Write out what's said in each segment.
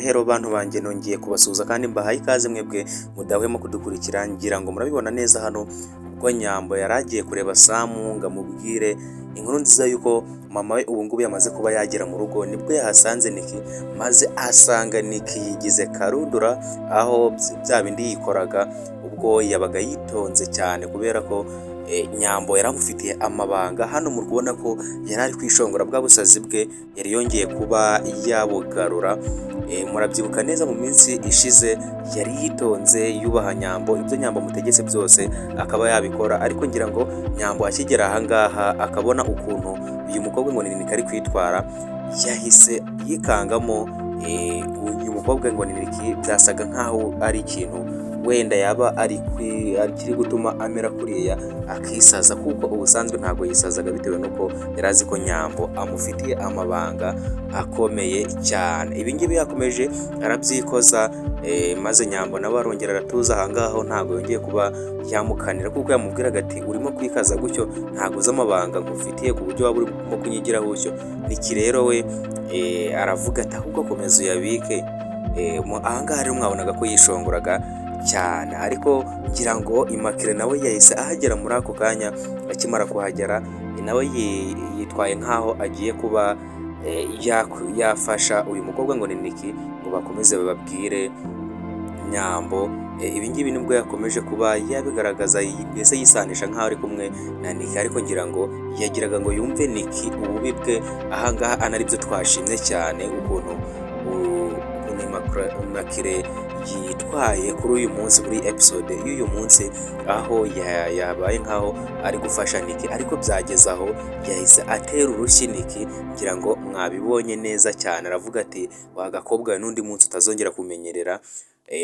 Hero bantu banjye nongeye kubasuhuza kandi mbahaye ikaze mwebwe mudahwema kudukurikira, ngira ngo murabibona neza hano ubwo Nyambo yaragiye kureba Samu ngo amubwire inkuru nziza yuko mama we ubu ngubu yamaze kuba yagera mu rugo, nibwo yahasanze Niki maze asanga Niki yigize karundura aho bya bindi yikoraga ubwo yabaga yitonze cyane kubera ko Nyambo yaramufitiye amabanga. Hano muri kubona ko yari ari kwishongora bwa busazi bwe yari yongeye kuba yabugarura. Murabyibuka neza mu minsi ishize yari yitonze yubaha Nyambo, ibyo Nyambo amutegetse byose akaba yabikora, ariko ngira ngo Nyambo akigera ahangaha akabona ukuntu uyu mukobwa ngo ni Niki ari kwitwara, yahise yikangamo. Uyu mukobwa ngo ni Niki byasaga nkaho ari ikintu wenda yaba kiri gutuma amera kuriya akisaza, kuko ubusanzwe ntabwo yisazaga bitewe nuko yari azi ko Nyambo amufitiye amabanga akomeye cyane. Ibi ngibi yakomeje arabyikoza, maze Nyambo nawe arongera aratuza ahangaho, ntabwo yongeye kuba yamukanira kuko yamubwiraga ati urimo kwikaza gutyo ntabwo uzi amabanga ngufitiye ku buryo waba urimo kunyigiraho utyo. Niki rero we aravuga ati ahubwo komeza uyabike. Ahangaha rero mwabonaga ko yishongoraga cyane, ariko ngira ngo Immaculée nawe yahise ahagera muri ako kanya. Akimara kuhagera nawe yitwaye nkaho agiye kuba yafasha uyu mukobwa ngo ni Niki ngo bakomeze bababwire Nyambo. Ibi ngibi nibwo yakomeje kuba yabigaragaza, mbese yisanisha nkaho ari kumwe na Niki, ariko ngira ngo yagiraga ngo yumve Niki ububi bwe. Ahangaha anaribyo twashimye cyane ukuntu Immaculée yitwaye kuri uyu munsi, kuri episode y'uyu munsi, aho yabaye nkaho ari gufasha Niki, ariko byageze aho yahise atera urushyi Niki. Ngira ngo mwabibonye neza cyane, aravuga ati wa gakobwa n'undi munsi utazongera kumenyerera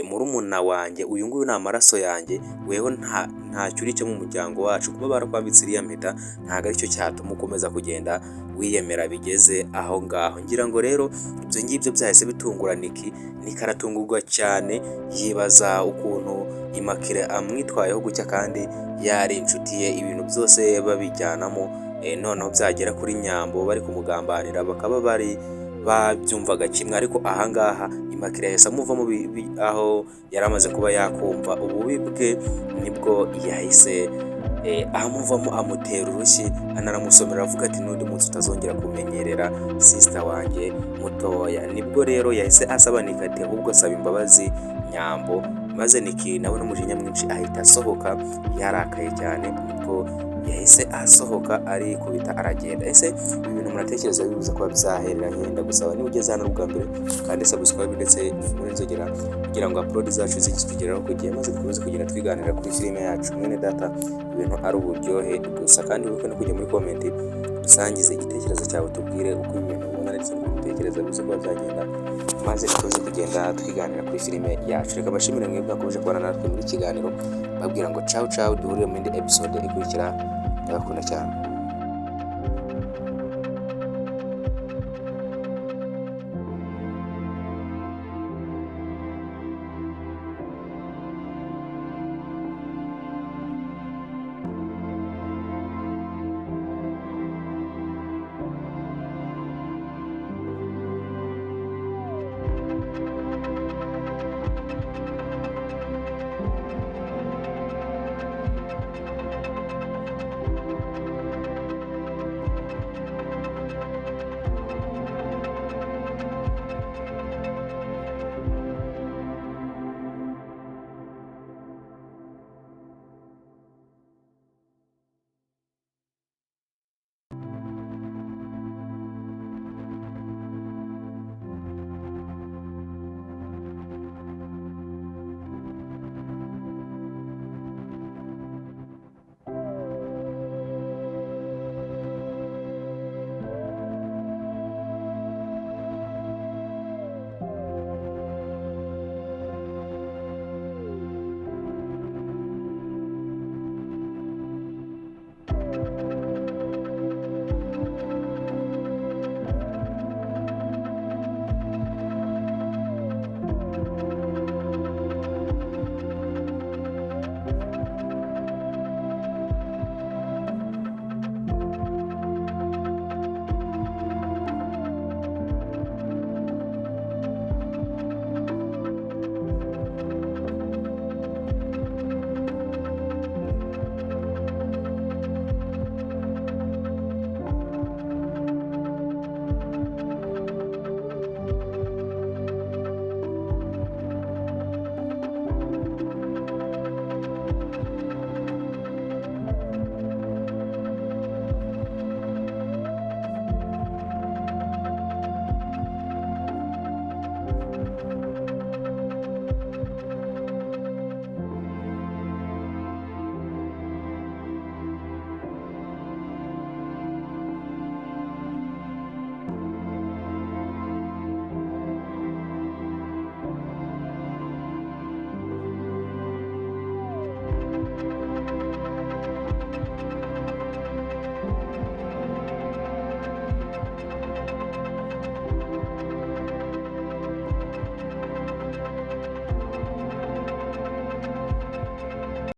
murumuna wanjye, uyu nguyu ni amaraso yanjye, weho ntacyo uri cyo mu muryango wacu. Kuba barakwambitse iriya mpeta ntabwo aricyo cyatuma ukomeza kugenda wiyemera bigeze aho ngaho. Ngira ngo rero ibyo ngibyo byahise bitungura Niki aratungurwa cyane, yibaza ukuntu Immaculée amwitwayeho gutya kandi yari inshuti ye, ibintu byose babijyanamo. Noneho byagera kuri Nyambo bari kumugambanira bakaba babyumvaga kimwe, ariko ahangaha Immaculée yahise amuvamo aho yari amaze kuba yakumva ububi bwe, nibwo yahise amuvamo amutera urushyi, anaramusomera avuga ati n'undi munsi utazongera kumenyerera sister wanjye mutoya. Nibwo rero yahise asaba Niki ati ahubwo saba imbabazi Nyambo, maze Niki nawe n'umujinya mwinshi ahita asohoka yarakaye cyane. Nibwo yahise asohoka arikubita aragenda. Ese ibi bintu muratekereza bibuze kuba byaherera henda gusaba niba ugeze hano ubwa mbere kandi subscribe ndetse muri nzogera kugira ngo upload zacu zikigeraho ku gihe, maze dukomeze kugenda twiganira kuri filime yacu. Mwene data ibintu ari uburyohe gusa, kandi wibuke no kujya muri comment dusangize igitekerezo cyawe, tubwire uko ibintu ubona ndetse n'ibitekerezo bibuze kuba byagenda, maze dukomeze kugenda twiganira kuri filime yacu. Reka bashimire mwebwe akomeje kubana natwe muri kiganiro, babwira ngo ciao duhurire mu indi episode ikurikira. Ndabakunda cyane.